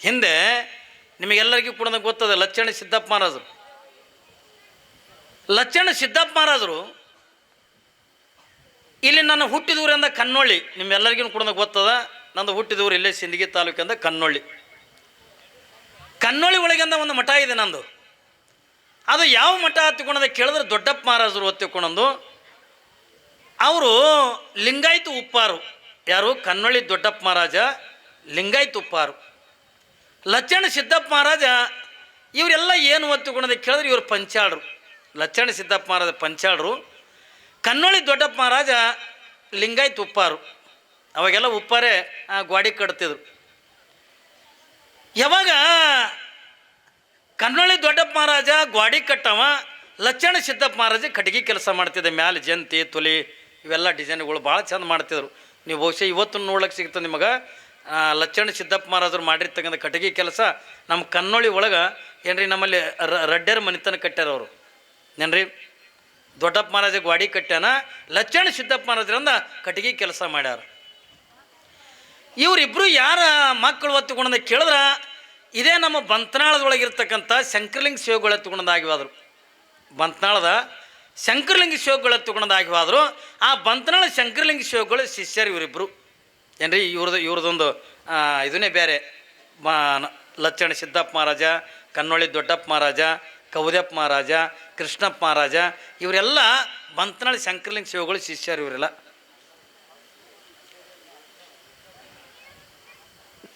ಹಿಂದೆ ನಿಮಗೆಲ್ಲರಿಗೂ ಕೂಡ ಗೊತ್ತದೆ ಲಚ್ಚಣ ಸಿದ್ದಪ್ಪ ಮಹಾರಾಜರು. ಲಚ್ಚಣ ಸಿದ್ದಪ್ಪ ಮಹಾರಾಜರು ಇಲ್ಲಿ ನನ್ನ ಹುಟ್ಟಿದೂರಿಂದ ಕನ್ನೊಳ್ಳಿ, ನಿಮ್ಮೆಲ್ಲರಿಗೂ ಕೂಡ ಗೊತ್ತದ. ನಂದು ಹುಟ್ಟಿದೂರು ಇಲ್ಲೇ ಸಿಂದಗಿ ತಾಲೂಕಿಂದ ಕನ್ನೊಳ್ಳಿ. ಕನ್ನೊಳ್ಳಿ ಒಳಗಿಂದ ಒಂದು ಮಠ ಇದೆ ನಂದು. ಅದು ಯಾವ ಮಠ ಹತ್ತಿಕೊಂಡದ ಕೇಳಿದ್ರೆ ದೊಡ್ಡಪ್ಪ ಮಹಾರಾಜರು ಹೊತ್ತಿಕೊಂಡಂದು. ಅವರು ಲಿಂಗಾಯತ ಉಪ್ಪಾರು. ಯಾರು? ಕನ್ನೊಳ್ಳಿ ದೊಡ್ಡಪ್ಪ ಮಹಾರಾಜ ಲಿಂಗಾಯತ ಉಪ್ಪಾರು. ಲಚ್ಚಣ ಸಿದ್ದಪ್ಪ ಮಹಾರಾಜ ಇವರೆಲ್ಲ ಏನು ಹೊತ್ತಿಕೊಂಡದ ಕೇಳಿದ್ರೆ ಇವರು ಪಂಚಾಳರು. ಲಚ್ಚಣ ಸಿದ್ದಪ್ಪ ಮಹಾರಾಜ ಪಂಚಾಳರು, ಕನ್ನೊಳ್ಳಿ ದೊಡ್ಡಪ್ಪ ಮಹಾರಾಜ ಲಿಂಗಾಯತ ಉಪ್ಪಾರು. ಅವಾಗೆಲ್ಲ ಉಪ್ಪಾರೆ ಗ್ವಾಡಿ ಕಟ್ತಿದ್ರು. ಯಾವಾಗ ಕನ್ನೊಳ್ಳಿ ದೊಡ್ಡಪ್ಪ ಮಹಾರಾಜ ಗ್ವಾಡಿ ಕಟ್ಟವ, ಲಚ್ಚಣ ಸಿದ್ದಪ್ಪ ಮಹಾರಾಜ ಕಟ್ಟಿಗೆ ಕೆಲಸ ಮಾಡ್ತಿದ್ದೆ. ಮ್ಯಾಲೆ ಜಂತಿ ತುಲಿ ಇವೆಲ್ಲ ಡಿಸೈನ್ಗಳು ಭಾಳ ಚಂದ ಮಾಡ್ತಿದ್ರು. ನೀವು ಬಹುಶಃ ಇವತ್ತು ನೋಡ್ಲಿಕ್ಕೆ ಸಿಗ್ತದೆ ನಿಮಗೆ. ಲಚ್ಚಣ ಸಿದ್ದಪ್ಪ ಮಹಾರಾಜರು ಮಾಡಿರ್ತಕ್ಕಂಥ ಕಟ್ಟಿಗೆ ಕೆಲಸ ನಮ್ಮ ಕನ್ನೊಳ್ಳಿ ಒಳಗೆ ಏನ್ರಿ ನಮ್ಮಲ್ಲಿ ರಡ್ಡ್ಯರ ಮನೆತನ ಕಟ್ಟ್ಯಾರ ಅವರು. ಏನ್ರಿ ದೊಡ್ಡಪ್ಪ ಮಹಾರಾಜ ಗ್ವಾಡಿ ಕಟ್ಟ್ಯಾನ, ಲಚ್ಚಣ ಸಿದ್ದಪ್ಪ ಮಹಾರಾಜರಿಂದ ಕಟ್ಟಿಗೆ ಕೆಲಸ ಮಾಡ್ಯಾರ. ಇವರಿಬ್ಬರು ಯಾರ ಮಕ್ಕಳು ಹೊತ್ತುಕೊಂಡ ಕೇಳಿದ್ರೆ ಇದೇ ನಮ್ಮ ಬಂತ್ನಾಳದೊಳಗಿರ್ತಕ್ಕಂಥ ಶಂಕರಲಿಂಗ ಶಿವಗಳು ಎತ್ತುಕೊಂಡಾಗಿವಾದರು. ಬಂತ್ನಾಳದ ಶಂಕರಲಿಂಗ ಶಿವಗಳು ಎತ್ತುಕೊಂಡಾಗಿವಾದರು. ಆ ಬಂತ್ನಾಳ ಶಂಕರಲಿಂಗ ಶಿವಗಳು ಶಿಷ್ಯರು ಇವರಿಬ್ಬರು. ಏನ್ರಿ ಇವ್ರದೊಂದು ಇದನ್ನೇ ಬೇರೆ. ಲಚ್ಚಣ ಸಿದ್ದಪ್ಪ ಮಹಾರಾಜ, ಕನ್ನೊಳ್ಳಿ ದೊಡ್ಡಪ್ಪ ಮಹಾರಾಜ, ಕೌದ್ಯಪ್ಪ ಮಹಾರಾಜ, ಕೃಷ್ಣಪ್ಪ ಮಹಾರಾಜ ಇವರೆಲ್ಲ ಬಂತ್ನಾಳ ಶಂಕರಲಿಂಗ ಶಿವಗಳು ಶಿಷ್ಯರು ಇವರೆಲ್ಲ.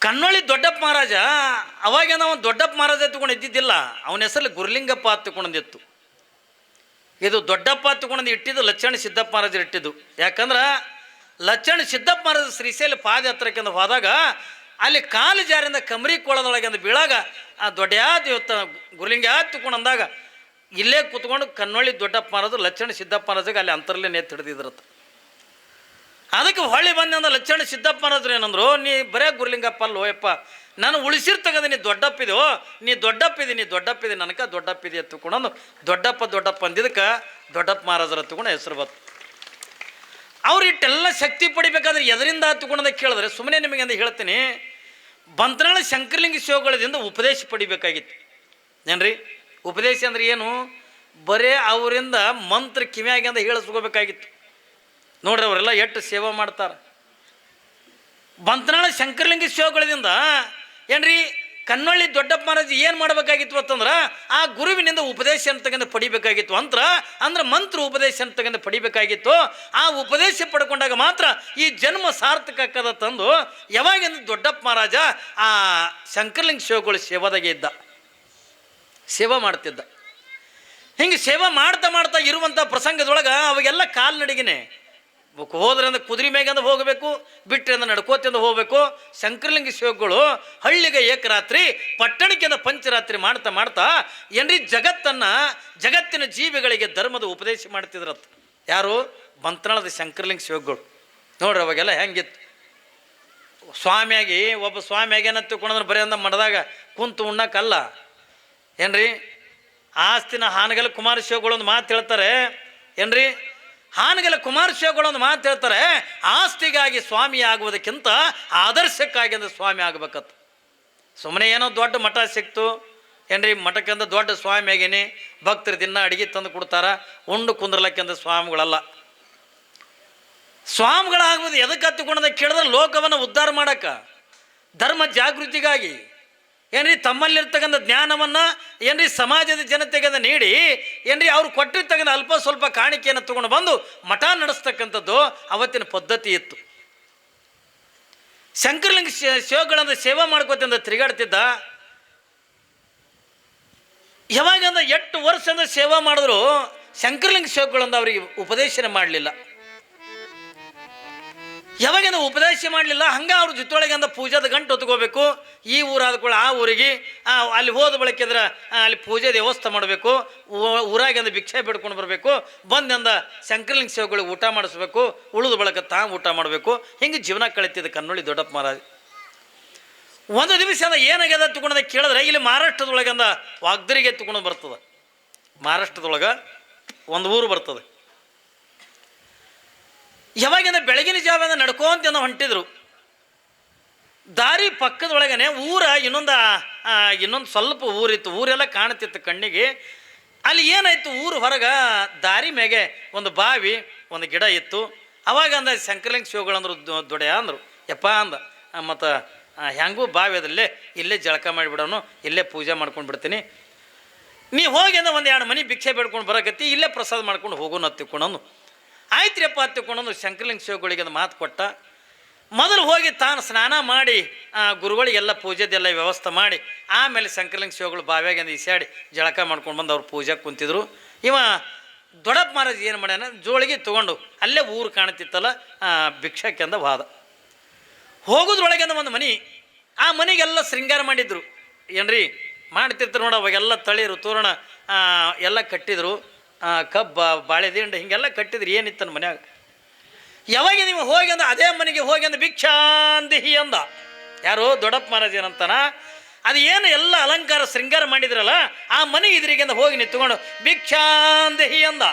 ಕನ್ನೊಳ್ಳಿ ದೊಡ್ಡಪ್ಪ ಮಹಾರಾಜ ಅವಾಗ ನಾವು ದೊಡ್ಡಪ್ಪ ಮಹಾರಾಜ ಎತ್ತುಕೊಂಡು ಇದ್ದಿದ್ದಿಲ್ಲ. ಅವನ ಹೆಸರಲ್ಲಿ ಗುರುಲಿಂಗಪ್ಪ ಹತ್ತುಕೊಂಡಿತ್ತು. ಇದು ದೊಡ್ಡಪ್ಪ ಹತ್ತುಕೊಂಡು ಇಟ್ಟಿದ್ದು ಲಚ್ಚಣ ಸಿದ್ದಪ್ಪ ಮಹಾರಾಜರು ಇಟ್ಟಿದ್ದು. ಯಾಕಂದ್ರೆ ಲಚ್ಚಣ ಸಿದ್ದಪ್ಪ ಮಹಾರಾಜ ಶ್ರೀಶೈಲ ಪಾದಯಾತ್ರಕ್ಕೆ ಹೋದಾಗ ಅಲ್ಲಿ ಕಾಲು ಜಾರಿಂದ ಕಮರಿ ಕೊಳದೊಳಗೆ ಅಂದ ಬೀಳಾಗ ಆ ದೊಡ್ಡ ಇವತ್ತು ಗುರುಲಿಂಗ ಹತ್ತುಕೊಂಡು ಅಂದಾಗ ಇಲ್ಲೇ ಕೂತ್ಕೊಂಡು ಕನ್ನೊಳ್ಳಿ ದೊಡ್ಡಪ್ಪ ಮಹಾರಾಜರು ಲಚ್ಚಣ ಸಿದ್ದಪ್ಪ ಮಹಾರಾಜಗೆ ಅಲ್ಲಿ ಅಂತರಲ್ಲೇ ನೇತು ಹಿಡಿದಿದ್ರತ್ತ. ಅದಕ್ಕೆ ಹೊಳ್ಳಿ ಬಂದ ಲಚ್ಚಣ ಸಿದ್ದಪ್ಪ ಮಹಾರಾಜರು ಏನಂದ್ರು, ನೀ ಬರೇ ಗುರುಲಿಂಗಪ್ಪ ಅಲ್ಲ ಹೋಯಪ್ಪ, ನಾನು ಉಳಿಸಿರ್ತಕ್ಕಂಥ ನೀ ದೊಡ್ಡಪ್ಪಿದೋ, ನೀ ದೊಡ್ಡಪ್ಪಿದೆ ನನಗೆ ದೊಡ್ಡಪ್ಪಿದೆ ಎತ್ತುಕೊಂಡು ದೊಡ್ಡಪ್ಪ ಅಂದಿದ್ದಕ್ಕೆ ದೊಡ್ಡಪ್ಪ ಮಹಾರಾಜರು ಹತ್ತುಕೊಂಡು ಹೆಸರು ಬಂತು. ಅವ್ರು ಇಟ್ಟೆಲ್ಲ ಶಕ್ತಿ ಪಡಿಬೇಕಾದ್ರೆ ಎದರಿಂದ ಹತ್ತುಕೊಂಡದ ಕೇಳಿದ್ರೆ ಸುಮ್ಮನೆ ನಿಮಗೆ ಅಂತ ಹೇಳ್ತೀನಿ, ಬಂತ್ನಾಳ ಶಂಕರಲಿಂಗ ಶಿವಗಳದಿಂದ ಉಪದೇಶ ಪಡಿಬೇಕಾಗಿತ್ತು. ಏನ್ರಿ ಉಪದೇಶ ಅಂದ್ರೆ ಏನು? ಬರೇ ಅವರಿಂದ ಮಂತ್ರ ಕಿವಿಯಾಗಿ ಅಂತ ಹೇಳಿಸ್ಕೋಬೇಕಾಗಿತ್ತು. ನೋಡ್ರಿ ಅವರೆಲ್ಲ ಎಷ್ಟು ಸೇವೆ ಮಾಡ್ತಾರೆ. ಬಂತ್ನಾಳ ಶಂಕರಲಿಂಗ ಶಿವಗಳಿಂದ ಏನ್ರಿ ಕನ್ನೊಳ್ಳಿ ದೊಡ್ಡಪ್ಪ ಮಹಾರಾಜ ಏನು ಮಾಡಬೇಕಾಗಿತ್ತು ಅಂತಂದ್ರೆ ಆ ಗುರುವಿನಿಂದ ಉಪದೇಶ ಅಂತಕ್ಕಂಥ ಪಡಿಬೇಕಾಗಿತ್ತು. ಅಂದ್ರೆ ಮಂತ್ರ ಉಪದೇಶ ಅಂತಕ್ಕಂಥ ಪಡಿಬೇಕಾಗಿತ್ತು. ಆ ಉಪದೇಶ ಪಡ್ಕೊಂಡಾಗ ಮಾತ್ರ ಈ ಜನ್ಮ ಸಾರ್ಥಕ ಆಕ್ಕದ ತಂದು ಯಾವಾಗಿಂದ ದೊಡ್ಡಪ್ಪ ಮಹಾರಾಜ ಆ ಶಂಕರಲಿಂಗ ಶಿವಗಳು ಸೇವಾದಾಗೆ ಇದ್ದ, ಸೇವಾ ಮಾಡ್ತಿದ್ದ. ಹಿಂಗೆ ಸೇವಾ ಮಾಡ್ತಾ ಇರುವಂಥ ಪ್ರಸಂಗದೊಳಗೆ ಅವಾಗೆಲ್ಲ ಕಾಲ್ನಡಿಗೆನೆ. ಹೋದ್ರೆ ಅಂದ್ರೆ ಕುದುರೆ ಮೇಗಂದ ಹೋಗಬೇಕು, ಬಿಟ್ಟರೆ ಅಂದ್ರೆ ನಡ್ಕೋತಿಂದ ಹೋಗಬೇಕು. ಶಂಕರಲಿಂಗ ಶಿವಗಳು ಹಳ್ಳಿಗೆ ಏಕರಾತ್ರಿ, ಪಟ್ಟಣಕ್ಕಿಂತ ಪಂಚರಾತ್ರಿ ಮಾಡ್ತಾ ಏನ್ರಿ ಜಗತ್ತಿನ ಜೀವಿಗಳಿಗೆ ಧರ್ಮದ ಉಪದೇಶ ಮಾಡ್ತಿದ್ರತ್ತ. ಯಾರು? ಬಂತ್ನಾಳದ ಶಂಕರಲಿಂಗ ಶಿವಗಳು. ನೋಡ್ರಿ ಅವಾಗೆಲ್ಲ ಹೆಂಗಿತ್ತು. ಒಬ್ಬ ಸ್ವಾಮಿಯಾಗಿ ಏನತ್ತುಕೊಂಡ್ರೆ ಬರೀ ಅಂದ ಮಠದಾಗ ಕುಂತು ಉಣ್ಣಕ್ಕಲ್ಲ. ಏನ್ರಿ ಆಸ್ತಿನ ಹಾನಗಲ್ ಕುಮಾರ ಶಿವಗಳು ಒಂದು ಮಾತು ಹೇಳ್ತಾರೆ. ಏನ್ರಿ ಹಾನಗಲ ಕುಮಾರ ಶಿವಗಳೊಂದು ಮಾತು ಹೇಳ್ತಾರೆ, ಆಸ್ತಿಗಾಗಿ ಸ್ವಾಮಿ ಆಗುವುದಕ್ಕಿಂತ ಆದರ್ಶಕ್ಕಾಗಿ ಅಂದ್ರೆ ಸ್ವಾಮಿ ಆಗ್ಬೇಕತ್ತ. ಸುಮ್ಮನೆ ಏನೋ ದೊಡ್ಡ ಮಠ ಸಿಕ್ತು ಏನ್ರಿ, ಮಠಕ್ಕಿಂತ ದೊಡ್ಡ ಸ್ವಾಮಿ ಆಗೀನಿ, ಭಕ್ತರು ದಿನ ಅಡಿಗೆ ತಂದು ಕೊಡ್ತಾರ, ಉಂಡು ಕುಂದ್ರಲಕ್ಕಿಂತ ಸ್ವಾಮಿಗಳಲ್ಲ. ಸ್ವಾಮಿಗಳಾಗುವುದು ಎದಕ್ಕೆ ಹತ್ತುಕೊಂಡದ ಕೇಳಿದ್ರೆ ಲೋಕವನ್ನು ಉದ್ಧಾರ ಮಾಡಕ್ಕ, ಧರ್ಮ ಜಾಗೃತಿಗಾಗಿ ಏನ್ರಿ ತಮ್ಮಲ್ಲಿರ್ತಕ್ಕಂಥ ಜ್ಞಾನವನ್ನು ಏನ್ರಿ ಸಮಾಜದ ಜನತೆಗೆ ನೀಡಿ ಏನ್ರಿ ಅವ್ರು ಕೊಟ್ಟಿರ್ತಕ್ಕಂಥ ಅಲ್ಪ ಸ್ವಲ್ಪ ಕಾಣಿಕೆಯನ್ನು ತಗೊಂಡು ಬಂದು ಮಠ ನಡೆಸ್ತಕ್ಕಂಥದ್ದು ಅವತ್ತಿನ ಪದ್ಧತಿ ಇತ್ತು. ಶಂಕರಲಿಂಗ ಶಿವಗಳಂದ ಸೇವಾ ಮಾಡ್ಕೋತಿಂದ ತಿರುಗಾಡ್ತಿದ್ದ. ಯಾವಾಗಂದ 8 ವರ್ಷದಿಂದ ಸೇವಾ ಮಾಡಿದ್ರು ಶಂಕರಲಿಂಗ ಶಿವಗಳಂದ ಅವರಿಗೆ ಉಪದೇಶನ ಮಾಡಲಿಲ್ಲ. ಯಾವಾಗಂದ ಉಪದೇಶ ಮಾಡಲಿಲ್ಲ. ಹಂಗೆ ಅವ್ರ ಜೊತೆಯೊಳಗೆ ಅಂದ ಪೂಜಾದ ಗಂಟು ಹೊತ್ಕೋಬೇಕು. ಈ ಊರಾದ ಕೂಡ ಆ ಊರಿಗೆ ಅಲ್ಲಿ ಹೋದ ಬಳಕಿದ್ರೆ ಅಲ್ಲಿ ಪೂಜೆ ವ್ಯವಸ್ಥೆ ಮಾಡಬೇಕು. ಊರಾಗಿಂದ ಭಿಕ್ಷೆ ಬಿಡ್ಕೊಂಡು ಬರಬೇಕು. ಬಂದಂದ ಶಂಕರಲಿಂಗ ಶಿವಗಳಿಗೆ ಊಟ ಮಾಡಿಸ್ಬೇಕು. ಉಳಿದ ಬಳಕ ಊಟ ಮಾಡಬೇಕು. ಹಿಂಗೆ ಜೀವನ ಕಳಿತಿದ್ದ ಕನ್ನೊಳ್ಳಿ ದೊಡ್ಡಪ್ಪ ಮಹಾರಾಜ. ಒಂದು ದಿವಸ ಅಂದ ಏನಾಗ್ಯದ ತಗೊಂಡ ಕೇಳಿದ್ರೆ ಇಲ್ಲಿ ಮಹಾರಾಷ್ಟ್ರದೊಳಗೆ ಅಂದ ವಾಗ್ದರಿಗೆ ತಗೊಂಡು ಬರ್ತದೆ. ಮಹಾರಾಷ್ಟ್ರದೊಳಗೆ ಒಂದು ಊರು ಬರ್ತದೆ. ಯಾವಾಗಿಂದ ಬೆಳಗಿನ ಜಾವ ನಡ್ಕೊಂತ ಹೊಂಟಿದ್ರು. ದಾರಿ ಪಕ್ಕದೊಳಗನೆ ಇನ್ನೊಂದು ಸ್ವಲ್ಪ ಊರಿತ್ತು, ಊರೆಲ್ಲ ಕಾಣ್ತಿತ್ತು ಕಣ್ಣಿಗೆ. ಅಲ್ಲಿ ಏನಾಯ್ತು, ಊರು ಹೊರಗೆ ದಾರಿ ಮ್ಯಾಗೆ ಒಂದು ಬಾವಿ, ಒಂದು ಗಿಡ ಇತ್ತು. ಅವಾಗ ಅಂದ ಶಂಕರಲಿಂಗ ಶಿವಗಳಂದ್ರು ದೊಡ್ಡ ಅಂದರು, ಯಪ್ಪ ಅಂದ, ಮತ್ತು ಹೆಂಗೂ ಬಾವಿ ಅದಲ್ಲೇ ಇಲ್ಲೇ ಜಳಕ ಮಾಡಿಬಿಡೋನು, ಇಲ್ಲೇ ಪೂಜೆ ಮಾಡ್ಕೊಂಡು ಬಿಡ್ತೀನಿ, ನೀ ಹೋಗಿ ಅಂದ ಒಂದು 2 ಮನೆ ಭಿಕ್ಷೆ ಬೇಡ್ಕೊಂಡು ಬರಕತ್ತಿ, ಇಲ್ಲೇ ಪ್ರಸಾದ ಮಾಡ್ಕೊಂಡು ಹೋಗೋಣ ಹತ್ತಿಕೊಂಡನು. ಆಯ್ತು ರೀಪ್ಪ ಹತ್ತಿಕೊಂಡನು. ಶಂಕರಲಿಂಗ ಶಿವಗಳಿಗೆ ಒಂದು ಮಾತು ಕೊಟ್ಟ. ಮೊದಲು ಹೋಗಿ ತಾನು ಸ್ನಾನ ಮಾಡಿ ಗುರುಗಳಿಗೆಲ್ಲ ಪೂಜೆದೆಲ್ಲ ವ್ಯವಸ್ಥೆ ಮಾಡಿ ಆಮೇಲೆ ಶಂಕರಲಿಂಗ ಶಿವಗಳು ಬಾವ್ಯಾಗಿಂದ ಈಸಾಡಿ ಜಳಕ ಮಾಡ್ಕೊಂಡು ಬಂದು ಅವ್ರು ಪೂಜೆಗೆ ಕುಂತಿದ್ರು. ಇವ ದೊಡ್ಡಪ್ಪ ಮಹಾರಾಜ್ ಏನು ಮಾಡ್ಯಾನ, ಜೋಳಿಗೆ ತೊಗೊಂಡು ಅಲ್ಲೇ ಊರು ಕಾಣ್ತಿತ್ತಲ್ಲ ಭಿಕ್ಷಕ್ಕೆಂದ ವಾದ. ಹೋಗೋದ್ರೊಳಗಿಂದ ಒಂದು ಮನೆ, ಆ ಮನೆಗೆಲ್ಲ ಶೃಂಗಾರ ಮಾಡಿದ್ರು. ಏನ್ರಿ ಮಾಡ್ತಿರ್ತಾರೆ ನೋಡಿ, ಅವಾಗೆಲ್ಲ ತಳಿರು ತೋರಣ ಎಲ್ಲ ಕಟ್ಟಿದ್ರು, ಕಬ್ಬ ಬಾಳೆದಿಂಡು ಹಿಂಗೆಲ್ಲ ಕಟ್ಟಿದ್ರು. ಏನಿತ್ತನ ಮನ್ಯಾಗ. ಯಾವಾಗ ನೀವು ಹೋಗಿ ಅಂದ ಅದೇ ಮನೆಗೆ ಹೋಗಿ ಅಂದ ಭಿಕ್ಷಾಂದಿಹಿ ಅಂದ. ಯಾರು ದೊಡ್ಡಪ್ಪ ಮಹಾರಾಜ್ ಏನಂತಾನ, ಅದು ಏನು ಎಲ್ಲ ಅಲಂಕಾರ ಶೃಂಗಾರ ಮಾಡಿದ್ರಲ್ಲ ಆ ಮನೆ ಇದ್ರಿಗಿಂದ ಹೋಗಿ ನಿಂತ್ಕೊಂಡು ಭಿಕ್ಷಾಂದಿಹಿ ಅಂದ.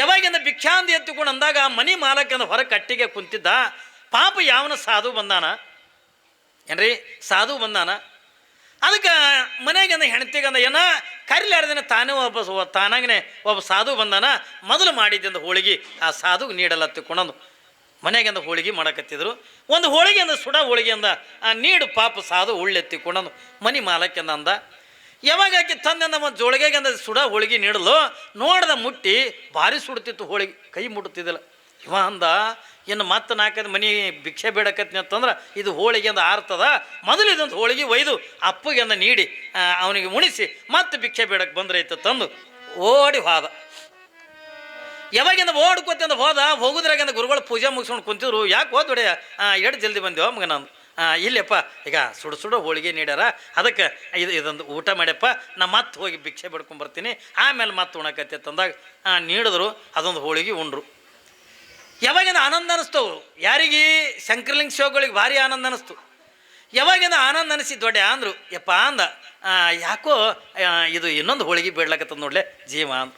ಯಾವಾಗಿಂದ ಭಿಕ್ಷಾಂದಿ ಎತ್ತುಕೊಂಡು ಅಂದಾಗ ಆ ಮನೆ ಮಾಲಕಂದ ಹೊರ ಕಟ್ಟಿಗೆ ಕುಂತಿದ್ದ. ಪಾಪ ಯಾವನ ಸಾಧು ಬಂದಾನ ಏನ್ರಿ, ಸಾಧು ಬಂದಾನ. ಅದಕ್ಕೆ ಮನೆಗಿಂದ ಹೆಣ್ತಿಗಂದ ಏನ ಕರಿಲಾರ್ದೇನೆ ತಾನೇ ತಾನಾಗನೆ ಒಬ್ಬ ಸಾಧು ಬಂದಾನ. ಮೊದಲು ಮಾಡಿದ್ದಂದು ಹೋಳಿಗೆ ಆ ಸಾಧುಗೆ ನೀಡಲ್ಲ ತಿಕ್ಕೊಂಡಂದು ಮನೆಗಿಂದ ಹೋಳಿಗೆ ಮಾಡಕತ್ತಿದ್ರು. ಒಂದು ಹೋಳಿಗೆಂದ ಸುಡ ಹೋಳಿಗೆಂದ ನೀಡು ಪಾಪ ಸಾಧು ಉಳ್ಳೆತ್ತಿಕೊಂಡಂದು ಮನೆ ಮಾಲಕ್ಕೆಂದ ಅಂದ. ಯಾವಾಗ ಆಕೆ ತಂದೆಂದ ಒಂದು ಜೋಳಿಗೆಗಂದ ಸುಡ ಹೋಳಿಗೆ ನೀಡಲು ನೋಡ್ದ ಮುಟ್ಟಿ ಭಾರಿ ಸುಡ್ತಿತ್ತು ಹೋಳಿಗೆ, ಕೈ ಮುಟ್ತಿದ್ದಿಲ್ಲ. ಇವ ಅಂದ, ಇನ್ನು ಮತ್ತೆ 4 ಮನೆ ಭಿಕ್ಷೆ ಬೇಡಕತ್ನಿ ಅಂತಂದ್ರೆ ಇದು ಹೋಳಿಗೆ ಅಂದ ಆರ್ತದ, ಮೊದಲು ಇದೊಂದು ಹೋಳಿಗೆ ಒಯ್ದು ಅಪ್ಪಗೆ ಅಂದ ನೀಡಿ ಅವನಿಗೆ ಉಣಿಸಿ ಮತ್ತೆ ಭಿಕ್ಷೆ ಬೇಡಕ್ಕೆ ಬಂದ್ರೆ ಐತ ತಂದು ಓಡಿ ಹೋದ. ಯಾವಾಗಿಂದ ಓಡ್ಕೋತಿಂದ ಹೋಗೋದ್ರಾಗಿಂದ ಗುರುಗಳು ಪೂಜೆ ಮುಗಿಸ್ಕೊಂಡು ಕುಂತಿದ್ರು. ಯಾಕೆ ಹೋದೊಡೆ ಎಷ್ಟು ಜಲ್ದಿ ಬಂದೇವ ಮಗ ನಾನು, ಇಲ್ಲಪ್ಪ ಈಗ ಸುಡು ಹೋಳಿಗೆ ನೀಡ್ಯಾರ, ಅದಕ್ಕೆ ಇದೊಂದು ಊಟ ಮಾಡ್ಯಪ್ಪ, ನಾ ಮತ್ತೆ ಹೋಗಿ ಭಿಕ್ಷೆ ಬೇಡ್ಕೊಂಬರ್ತೀನಿ, ಆಮೇಲೆ ಮತ್ತೆ ಉಣಕತ್ತೆ ತಂದಾಗ ನೀಡಿದ್ರು. ಅದೊಂದು ಹೋಳಿಗೆ ಉಂಡ್ರು. ಯಾವಾಗಿಂದ ಆನಂದ ಅನ್ನಿಸ್ತು ಯಾರಿಗೆ, ಶಂಕರಲಿಂಗ ಶಿವಗಳಿಗೆ ಭಾರಿ ಆನಂದ ಅನ್ನಿಸ್ತು. ಯಾವಾಗಿಂದ ಆನಂದ ಅನಿಸಿ ದೊಡ್ಡ ಅಂದರು, ಯಪ್ಪ ಅಂದ, ಯಾಕೋ ಇದು ಇನ್ನೊಂದು ಹೋಳಿಗೆ ಬೇಡ್ಲಕತ್ತದ ನೋಡ್ಲೆ ಜೀವ ಅಂದ.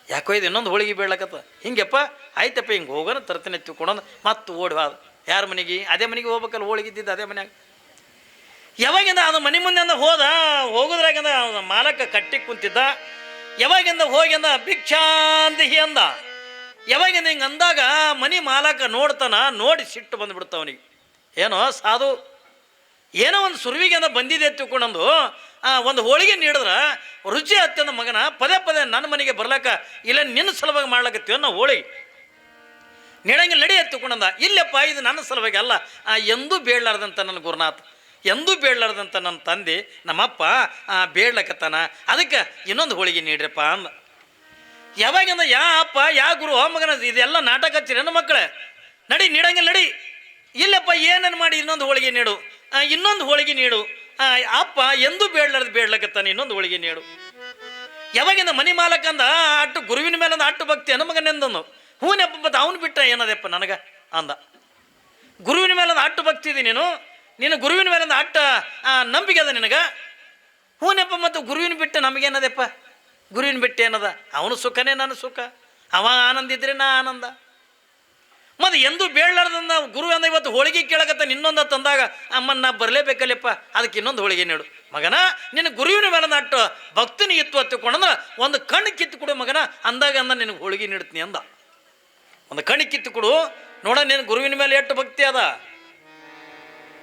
ಯಾಕೋ ಇದು ಇನ್ನೊಂದು ಹೋಳಿಗೆ ಬೇಡ್ಲಕತ್ತ, ಹಿಂಗೆಪ್ಪ ಆಯ್ತಪ್ಪ ಹಿಂಗೆ ಹೋಗೋಣ ತರ್ತೀನಿ ಎತ್ತಿಕೊಂಡಂದು ಮತ್ತೆ ಓಡಿ ಹೋದ. ಯಾರ ಮನೆಗೆ, ಅದೇ ಮನೆಗೆ ಹೋಗ್ಬೇಕಲ್ಲ, ಹೋಳಿಗೆ ಇದ್ದಿದ್ದು ಅದೇ ಮನ್ಯಾಗ. ಯಾವಾಗಿಂದ ಅದು ಮನೆ ಮುಂದೆ ಹೋಗೋದ್ರಾಗಿಂದ ಮಾಲಕ ಕಟ್ಟಿಗೆ ಕುಂತಿದ್ದ. ಯಾವಾಗಿಂದ ಹೋಗಿಂದ ಭಿಕ್ಷಾಂದಿಹಿ ಅಂದ. ಯಾವಾಗಿಂದ ಹಿಂಗೆ ಅಂದಾಗ ಮನೆ ಮಾಲಕ ನೋಡ್ತಾನ, ನೋಡಿ ಸಿಟ್ಟು ಬಂದುಬಿಡ್ತ ಅವನಿಗೆ. ಏನೋ ಸಾಧು ಏನೋ ಒಂದು ಸುರುವಿಗೆ ಅಂದ ಬಂದಿದೆ ತಿಳ್ಕೊಂಡಂದು ಒಂದು ಹೋಳಿಗೆ ನೀಡಿದ್ರೆ ರುಚಿ ಹತ್ತಂದ ಮಗನ ಪದೇ ನನ್ನ ಮನೆಗೆ ಬರ್ಲಕ್ಕ ಇಲ್ಲ ನಿನ್ನ ಸಲುವಾಗಿ ಮಾಡ್ಲಕತ್ತೀವ ನಾವು ಹೋಳಿಗೆ ನೀಡಂಗಿಲ್ಲ ನಡಿ ಎತ್ತುಕೊಂಡಂದ. ಇಲ್ಲಪ್ಪ ಇದು ನನ್ನ ಸಲುವಾಗಿ ಅಲ್ಲ, ಎಂದೂ ಬೇಡಲಾರ್ದಂಥ ನನ್ನ ಗುರುನಾಥ, ಎಂದೂ ಬೇಡಲಾರ್ದಂಥ ನನ್ನ ತಂದೆ ನಮ್ಮಪ್ಪ ಬೇಡ್ಲಕತ್ತಾನ, ಅದಕ್ಕೆ ಇನ್ನೊಂದು ಹೋಳಿಗೆ ನೀಡ್ರಪ್ಪ ಅಂದ. ಯಾವಾಗಿಂದ ಯಾ ಅಪ್ಪ ಯಾ ಗುರು ಮಗನ ಇದೆಲ್ಲ ನಾಟಕ ಹಚ್ಚಿರಿ ನನ್ನ ಮಕ್ಕಳೇ, ನಡಿ ನೀಡಂಗಿಲ್ಲ ನಡಿ. ಇಲ್ಲಪ್ಪ ಏನನ್ನು ಮಾಡಿ ಇನ್ನೊಂದು ಹೋಳಿಗೆ ನೀಡು, ಇನ್ನೊಂದು ಹೋಳಿಗೆ ನೀಡು, ಅಪ್ಪ ಎಂದೂ ಬೇಡ್ಲಕತ್ತಾನೆ, ಇನ್ನೊಂದು ಹೋಳಿಗೆ ನೀಡು. ಯಾವಾಗಿಂದ ಮನೆ ಮಾಲಕಂದ ಅಟ್ಟು ಗುರುವಿನ ಮೇಲಂದ ಅಟ್ಟು ಭಕ್ತಿ ಅನ್ನ ಮಗನೆಂದನು. ಹೂನೆಪ್ಪ ಮತ್ತು ಅವನು ಬಿಟ್ಟ ಏನದಪ್ಪ ನನಗೆ ಅಂದ. ಗುರುವಿನ ಮೇಲಂದ ಅಟ್ಟು ಭಕ್ತಿ ಇದೆ ನೀನು ಗುರುವಿನ ಮೇಲಂದ ಅಟ್ಟ ನಂಬಿಕೆ ಅದ ನಿನಗೆ. ಹೂನೆಪ್ಪ ಮತ್ತು ಗುರುವಿನ ಬಿಟ್ಟು ನಮಗೇನದಪ್ಪ, ಗುರುವಿನ ಬಿಟ್ಟು ಏನದ, ಅವನು ಸುಖನೇ ನನ್ನ ಸುಖ, ಅವ ಆನಂದ ಇದ್ರೆ ನಾ ಆನಂದ. ಮತ್ತು ಎಂದೂ ಬೇಡಲಾರ್ದಂದ ಗುರು ಅಂದ ಇವತ್ತು ಹೋಳಿಗೆ ಕೇಳಕತ್ತ ಇನ್ನೊಂದು ತಂದಾಗ ಅಮ್ಮನ ನಾ ಬರಲೇಬೇಕಲ್ಲಪ್ಪ, ಅದಕ್ಕೆ ಇನ್ನೊಂದು ಹೋಳಿಗೆ ನೀಡು ಮಗನ. ನಿನ್ನ ಗುರುವಿನ ಮೇಲೆ ಅಟ್ಟು ಭಕ್ತಿನಿ ಇತ್ತು ಹತ್ತಿಕೊಂಡಂದ್ರೆ ಒಂದು ಕಣ್ಣು ಕಿತ್ತು ಕೊಡು ಮಗನ ಅಂದಾಗ ನಿನಗೆ ಹೋಳಿಗೆ ನೀಡ್ತೀನಿ ಅಂದ. ಒಂದು ಕಣ್ಣು ಕಿತ್ತು ಕೊಡು ನೋಡ, ನಿನ್ನ ಗುರುವಿನ ಮೇಲೆ ಎಷ್ಟು ಭಕ್ತಿ ಅದ.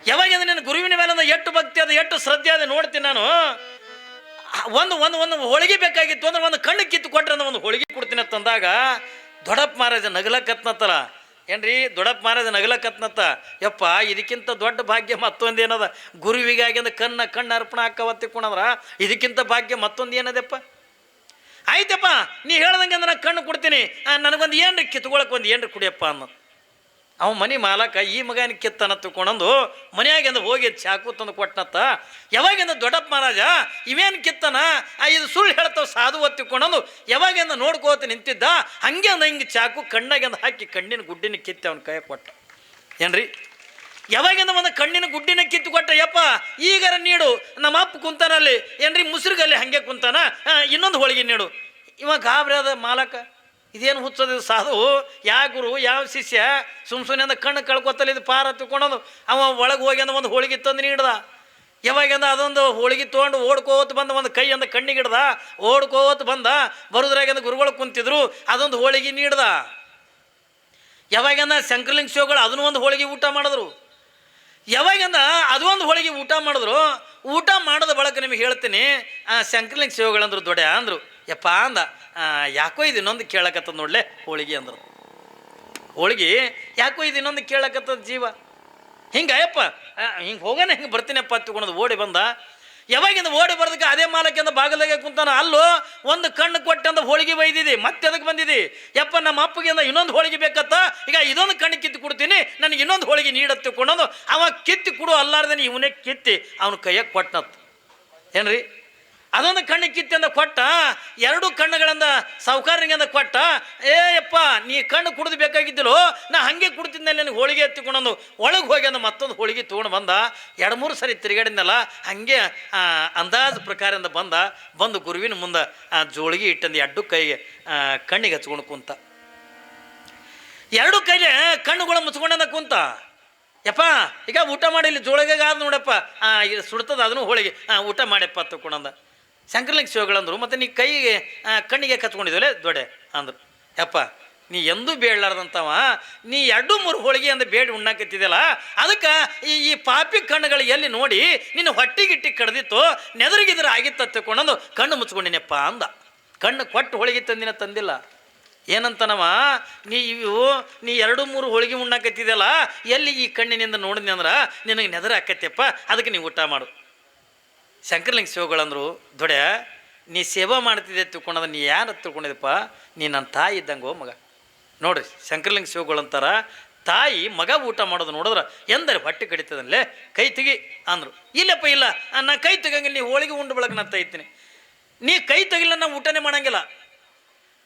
ಯಾವಾಗ ನಿನ್ನ ಗುರುವಿನ ಮೇಲೆ ಎಷ್ಟು ಭಕ್ತಿ ಅದ, ಎಷ್ಟು ಶ್ರದ್ಧೆ ಅದ ನೋಡ್ತೀನಿ ನಾನು. ಒಂದು ಒಂದು ಒಂದು ಹೋಳಿಗೆ ಬೇಕಾಗಿತ್ತು ಅಂದ್ರೆ ಒಂದು ಕಣ್ಣು ಕಿತ್ತು ಕೊಟ್ರೆ ಅಂದ್ರೆ ಒಂದು ಹೋಳಿಗೆ ಕೊಡ್ತೀನಿ ಅಂತಂದಾಗ ದೊಡ್ಡಪ್ಪ ಮಹಾರಾಜ ನಗಲಕತ್ನತ್ತಲ್ಲ ಏನ್ರಿ, ದೊಡ್ಡಪ್ಪ ಮಹಾರಾಜ ನಗಲಕತ್ನತ್ತ. ಯಪ್ಪ ಇದಕ್ಕಿಂತ ದೊಡ್ಡ ಭಾಗ್ಯ ಮತ್ತೊಂದೇನದ, ಗುರುವಿಗಾಗಿಂದ ಕಣ್ಣು ಅರ್ಪಣೆ ಹಾಕವತ್ತಿಕೊಂಡ್ರ ಇದಕ್ಕಿಂತ ಭಾಗ್ಯ ಮತ್ತೊಂದು ಏನದಪ್ಪ. ಆಯ್ತಪ್ಪ ನೀ ಹೇಳ್ದಂಗೆ ಅಂದ್ರೆ ನಾನು ಕಣ್ಣು ಕೊಡ್ತೀನಿ, ನನಗೊಂದು ಏನ್ರಿ ಕಿತ್ಕೊಳಕ್ಕೆ ಒಂದು ಏನ್ರಿ ಕುಡಿಯಪ್ಪ ಅನ್ನೋದು. ಅವ ಮನೆ ಮಾಲಕ ಈ ಮಗನ ಕಿತ್ತನ ತಿಳ್ಕೊಂಡಂದು ಮನೆಯಾಗಿಂದ ಹೋಗಿ ಚಾಕು ತಂದು ಕೊಟ್ಟನತ್ತ. ಯಾವಾಗಿಂದ ದೊಡ್ಡಪ್ಪ ಮಹಾರಾಜ ಇವೇನು ಕಿತ್ತನ, ಇದು ಸುಳ್ಳು ಹೇಳ್ತಾವ ಸಾಧು ಒತ್ತಿಕೊಂಡಂದು ಯಾವಾಗಿಂದ ನೋಡ್ಕೋತ ನಿಂತಿದ್ದ. ಹಂಗೆ ಅಂದ ಹಿಂಗೆ ಚಾಕು ಕಣ್ಣಾಗಿಂದ ಹಾಕಿ ಕಣ್ಣಿನ ಗುಡ್ಡಿನ ಕಿತ್ತಿ ಅವನ ಕೈ ಕೊಟ್ಟ. ಏನ್ರಿ ಯಾವಾಗಿಂದ ಒಂದು ಕಣ್ಣಿನ ಗುಡ್ಡಿನ ಕಿತ್ತು ಕೊಟ್ಟ. ಯಪ್ಪ ಈಗಾರ ನೀಡು, ನಮ್ಮ ಅಪ್ಪ ಕುಂತಾನಲ್ಲಿ ಏನ್ರಿ ಮುಸುರುಗಲ್ಲಿ ಹಂಗೆ ಕುಂತಾನ, ಇನ್ನೊಂದು ಹೋಳಿಗೆ ನೀಡು. ಇವ ಗಾಬ್ರಿ ಅದ ಮಾಲಕ. ಇದೇನು ಹುಚ್ಚೋದು ಸಾಧು, ಯಾವ ಗುರು ಯಾವ ಶಿಷ್ಯ ಸುಮ್ಮನೆ ಕಣ್ಣು ಕಳ್ಕೊತಲ್ಲ ಇದು ಪಾರ ತಿಳ್ಕೊಳೋದು. ಅವ ಒಳಗೆ ಹೋಗಿ ಅಂದ ಒಂದು ಹೋಳಿಗೆ ತಂದು ನೀಡ್ದ. ಯಾವಾಗಿಂದ ಅದೊಂದು ಹೋಳಿಗೆ ತೊಗೊಂಡು ಓಡ್ಕೋತ ಬಂದ, ಒಂದು ಕೈ ಅಂದ ಕಣ್ಣಿಗೆ ಹಿಡ್ದ, ಓಡ್ಕೋತ ಬಂದ. ಬರೋದ್ರಾಗಿಂದ ಗುರುಗಳು ಕುಂತಿದ್ರು, ಅದೊಂದು ಹೋಳಿಗೆ ನೀಡ್ದ. ಯಾವಾಗಿಂದ ಶಂಕರಲಿಂಗ ಶಿವಗಳು ಅದನ್ನೂ ಒಂದು ಹೋಳಿಗೆ ಊಟ ಮಾಡಿದ್ರು. ಯಾವಾಗಿಂದ ಅದು ಒಂದು ಹೋಳಿಗೆ ಊಟ ಮಾಡಿದ್ರು. ಊಟ ಮಾಡೋದ ಬಳಕ ನಿಮಗೆ ಹೇಳ್ತೀನಿ, ಶಂಕರಲಿಂಗ ಶಿವಗಳಂದ್ರು ದೊಡ್ಡ ಅಂದರು. ಯಪ್ಪ ಅಂದ, ಯಾಕೋ ಇದು ಇನ್ನೊಂದು ಕೇಳಕತ್ತದ ನೋಡ್ಲೆ ಹೋಳಿಗೆ ಅಂದರು. ಹೋಳಿಗೆ ಯಾಕೋ ಇದು ಇನ್ನೊಂದು ಕೇಳಕತ್ತದ ಜೀವ. ಹಿಂಗೆ ಅಯ್ಯಪ್ಪ ಹಿಂಗೆ ಹೋಗೋಣ, ಹಿಂಗೆ ಬರ್ತೀನಪ್ಪ ತಗೊಂಡು ಓಡಿ ಬಂದ. ಯಾವಾಗಿಂದ ಓಡಿ ಬರ್ದಕ್ಕೆ ಅದೇ ಮಾಲಕ್ಕಿಂದ ಬಾಗಲಾಗೆ ಕುಂತಾನ. ಅಲ್ಲೋ ಒಂದು ಕಣ್ಣು ಕೊಟ್ಟಂದ ಹೋಳಿಗೆ ಒಯ್ದಿದೆ, ಮತ್ತೆ ಅದಕ್ಕೆ ಬಂದಿದೆ. ಯಪ್ಪ ನಮ್ಮ ಅಪ್ಪಗೆ ಇನ್ನೊಂದು ಹೋಳಿಗೆ ಬೇಕತ್ತ, ಈಗ ಇದೊಂದು ಕಣ್ಣು ಕಿತ್ತು ಕೊಡ್ತೀನಿ, ನನಗೆ ಇನ್ನೊಂದು ಹೋಳಿಗೆ ನೀಡತ್ತೆ ಕೊಂಡಂದು ಅವ ಕಿತ್ತಿ ಕೊಡು ಅಲ್ಲಾರ್ದೇನೆ ಇವನೇ ಕಿತ್ತಿ ಅವನು ಕೈಯಾಗ ಕೊಟ್ಟನತ್ತು. ಏನ್ರಿ, ಅದೊಂದು ಕಣ್ಣು ಕಿತ್ತಿ ಅಂದ ಕೊಟ್ಟ. ಎರಡು ಕಣ್ಣುಗಳಿಂದ ಸಾವುಕಾರನಿಂದ ಕೊಟ್ಟ. ಯಪ್ಪ ನೀ ಕಣ್ಣು ಕುಡಿದು ಬೇಕಾಗಿದ್ದಿಲ್ಲೋ, ನಾ ಹಾಗೆ ಕುಡ್ತಿದ್ದಲ್ಲಿ ನನಗೆ ಹೋಳಿಗೆ ಎತ್ತಿಕೊಂಡಂದು ಒಳಗೆ ಹೋಗಿ ಅಂದ ಮತ್ತೊಂದು ಹೋಳಿಗೆ ತೊಗೊಂಡು ಬಂದ. 2-3 ಸರಿ ತಿರುಗಾಡಿದ್ನಲ್ಲ, ಹಾಗೆ ಅಂದಾಜು ಪ್ರಕಾರದಿಂದ ಬಂದು ಗುರುವಿನ ಮುಂದೆ ಜೋಳಿಗೆ ಇಟ್ಟಂದು ಎರಡು ಕೈಗೆ ಕಣ್ಣಿಗೆ ಹಚ್ಕೊಂಡು ಕುಂತ. ಎರಡು ಕೈಲಿ ಕಣ್ಣುಗಳು ಮುಚ್ಕೊಂಡ ಕುಂತ. ಯಪ್ಪ ಈಗ ಊಟ ಮಾಡಿ, ಇಲ್ಲಿ ಜೋಳಿಗೆ ಆದ ನೋಡಪ್ಪ, ಇದು ಸುಡ್ತದ ಅದನ್ನು ಹೋಳಿಗೆ, ಊಟ ಮಾಡಪ್ಪ ತಗೊಂಡಂದ. ಶಂಕರಲಿಂಗ ಶಿವಗಳಂದ್ರು, ಮತ್ತು ನೀ ಕೈಗೆ ಕಣ್ಣಿಗೆ ಕಚ್ಕೊಂಡಿದ್ವಲ್ಲೇ ದೊಡ್ಡೆ ಅಂದರು. ಯಪ್ಪ ನೀ ಎಂದೂ ಬೇಡಲಾರ್ದಂಥವ, ನೀ 2-3 ಹೋಳಿಗೆ ಅಂದ ಬೇಡ ಉಣ್ಣಾಕತ್ತಿದ್ದಲ್ಲ, ಅದಕ್ಕೆ ಈ ಪಾಪಿ ಕಣ್ಣುಗಳು ಎಲ್ಲಿ ನೋಡಿ ನಿನ್ನ ಹೊಟ್ಟಿಗಿಟ್ಟಿ ಕಡ್ದಿತ್ತು, ನೆದರಿಗಿದ್ರೆ ಆಗಿತ್ತ ತಗೊಂಡು ಕಣ್ಣು ಮುಚ್ಕೊಂಡಿನಪ್ಪ ಅಂದ. ಕಣ್ಣು ಕೊಟ್ಟು ಹೋಳಿಗೆ ತಂದಿಲ್ಲ. ಏನಂತನವ, ನೀ 2-3 ಹೋಳಿಗೆ ಉಣ್ಣಾಕತ್ತಿದ್ದಲ್ಲ, ಎಲ್ಲಿ ಈ ಕಣ್ಣಿನಿಂದ ನೋಡಿದ್ನಿ ಅಂದ್ರೆ ನಿನಗೆ ನೆದರ ಆಕತ್ತಪ್ಪ, ಅದಕ್ಕೆ ನೀವು ಊಟ ಮಾಡು. ಶಂಕರಲಿಂಗ ಶಿವಗಳಂದ್ರು, ದೊಡ್ಡ ನೀ ಸೇವಾ ಮಾಡ್ತಿದ್ದೆ ತಿಳ್ಕೊಂಡದ, ನೀ ಯಾರು ತಿಳ್ಕೊಂಡಿದ್ದಪ್ಪ, ನೀ ನನ್ನ ತಾಯಿ ಇದ್ದಂಗೋ ಮಗ. ನೋಡ್ರಿ ಶಂಕರಲಿಂಗ ಶಿವಗಳಂತಾರ, ತಾಯಿ ಮಗ ಊಟ ಮಾಡೋದು ನೋಡಿದ್ರೆ ಎಂದರೆ ಹೊಟ್ಟೆ ಕಡಿತದಲ್ಲೇ, ಕೈ ತೆಗಿ ಅಂದರು. ಇಲ್ಲಪ್ಪ ಇಲ್ಲ, ನಾ ಕೈ ತೆಗಂಗಿಲ್ಲ, ನೀ ಹೋಳಿಗೆ ಉಂಡು ಬೆಳಗ್ಗೆ ನಾನು ತೆಗಿತೀನಿ. ನೀ ಕೈ ತೆಗಿಲ್ಲ, ನಾ ಊಟನೇ ಮಾಡಂಗಿಲ್ಲ,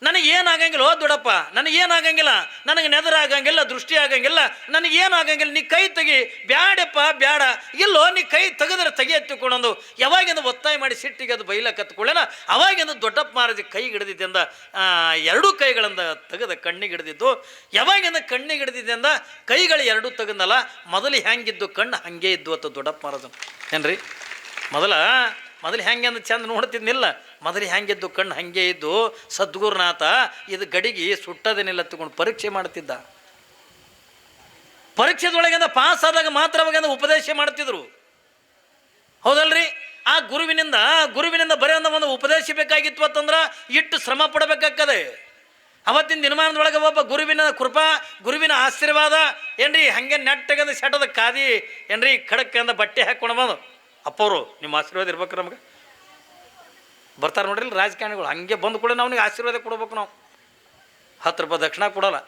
ನನಗೇನಾಗಂಗಿಲ್ಲ. ಓ ದೊಡ್ಡಪ್ಪ ನನಗೇನಾಗಂಗಿಲ್ಲ, ನನಗೆ ನೆದರ ಆಗಂಗಿಲ್ಲ, ದೃಷ್ಟಿ ಆಗಂಗಿಲ್ಲ, ನನಗೇನಾಗಂಗಿಲ್ಲ, ನೀ ಕೈ ತೆಗಿ. ಬ್ಯಾಡಪ್ಪ ಬ್ಯಾಡ. ಇಲ್ಲೋ ನೀ ಕೈ ತೆಗೆದ್ರೆ ತೆಗಿ ಎತ್ತಿಕೊಂಡೊಂದು ಯಾವಾಗಿಂದ ಒತ್ತಾಯ ಮಾಡಿ ಸಿಟ್ಟಿಗೆ ಅದು ಬೈಲ ಕತ್ಕೊಳ್ಳೇನ, ಅವಾಗಿಂದ ದೊಡ್ಡಪ್ಪ ಮಹಾರಾಜ ಕೈ ಹಿಡಿದಿದ್ದೆಂದ 2 ಕೈಗಳಿಂದ ತೆಗೆದ ಕಣ್ಣಿಗೆ ಹಿಡಿದಿದ್ದು. ಯಾವಾಗಿಂದ ಕಣ್ಣಿಗೆ ಹಿಡಿದಿದ್ದೆಂದ ಕೈಗಳು 2 ತೆಗೆದಲ್ಲ, ಮೊದಲು ಹೆಂಗಿದ್ದು ಕಣ್ಣು ಹಾಗೆ ಇದ್ದು ಅತ್ತ ದೊಡ್ಡಪ್ಪ ಮಹಾರಾಜ. ಏನ್ರಿ, ಮೊದಲು ಹೆಂಗೆ ಅಂದ ಚಂದ ನೋಡ್ತಿದ್ನಿಲ್ಲ, ಮೊದಲು ಹೆಂಗಿದ್ದು ಕಣ್ಣು ಹಾಗೆ ಇದ್ದು. ಸದ್ಗುರುನಾಥ ಇದು ಗಡಿಗೆ ಸುಟ್ಟದೇನಿಲ್ಲ ತಗೊಂಡು ಪರೀಕ್ಷೆ ಮಾಡ್ತಿದ್ದ. ಪರೀಕ್ಷೆದೊಳಗಿಂದ ಪಾಸ್ ಆದಾಗ ಮಾತ್ರ ಅವಾಗ ಉಪದೇಶ ಮಾಡ್ತಿದ್ರು, ಹೌದಲ್ರಿ. ಆ ಗುರುವಿನಿಂದ ಬರೀ ಒಂದು ಉಪದೇಶ ಬೇಕಾಗಿತ್ತು ಅಂತಂದ್ರೆ ಇಟ್ಟು ಶ್ರಮ ಪಡಬೇಕಾಗ್ತದೆ. ಅವತ್ತಿನ ದಿನಮಾನದೊಳಗೆ ಒಬ್ಬ ಗುರುವಿನ ಕೃಪಾ, ಗುರುವಿನ ಆಶೀರ್ವಾದ ಏನ್ರಿ, ಹಾಗೆ ನೆಟ್ಟಗಂದ ಸೆಟದ ಕಾದಿ ಏನ್ರಿ ಖಡಕ್ಕೆ ಅಂದ ಬಟ್ಟೆ ಹಾಕ್ಕೊಂಡು ಬಂದು, ಅಪ್ಪವರು ನಿಮ್ಮ ಆಶೀರ್ವಾದ ಇರ್ಬೇಕು ನಮ್ಗೆ. ಬರ್ತಾರೆ ನೋಡ್ರಿ ರಾಜಕಾರಣಿಗಳು, ಹಂಗೆ ಬಂದು ಕೂಡ ನಾವು ಅವನಿಗೆ ಆಶೀರ್ವಾದ ಕೊಡ್ಬೇಕು. ನಾವು 10 ರೂಪಾಯಿ ದಕ್ಷಿಣ ಕೊಡೋಲ್ಲ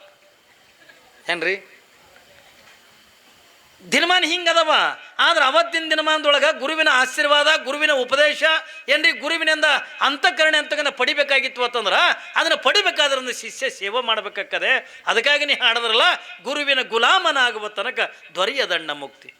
ಏನ್ರಿ. ದಿನಮಾನ ಹಿಂಗದವ. ಆದ್ರೆ ಅವತ್ತಿನ ದಿನಮಾನದೊಳಗೆ ಗುರುವಿನ ಆಶೀರ್ವಾದ, ಗುರುವಿನ ಉಪದೇಶ ಏನ್ರಿ, ಗುರುವಿನಿಂದ ಅಂತಃಕರಣೆ ಅಂತಕನ ಪಡಿಬೇಕಾಗಿತ್ತು ಅಂತಂದ್ರೆ ಅದನ್ನು ಪಡಿಬೇಕಾದ್ರೆ ಒಂದು ಶಿಷ್ಯ ಸೇವೆ ಮಾಡಬೇಕಾಗ್ತದೆ. ಅದಕ್ಕಾಗಿ ನೀ ಹಾಡಿದ್ರಲ್ಲ, ಗುರುವಿನ ಗುಲಾಮನಾಗುವ ತನಕ ದೊರೆಯದಣ್ಣ ಮುಕ್ತಿ.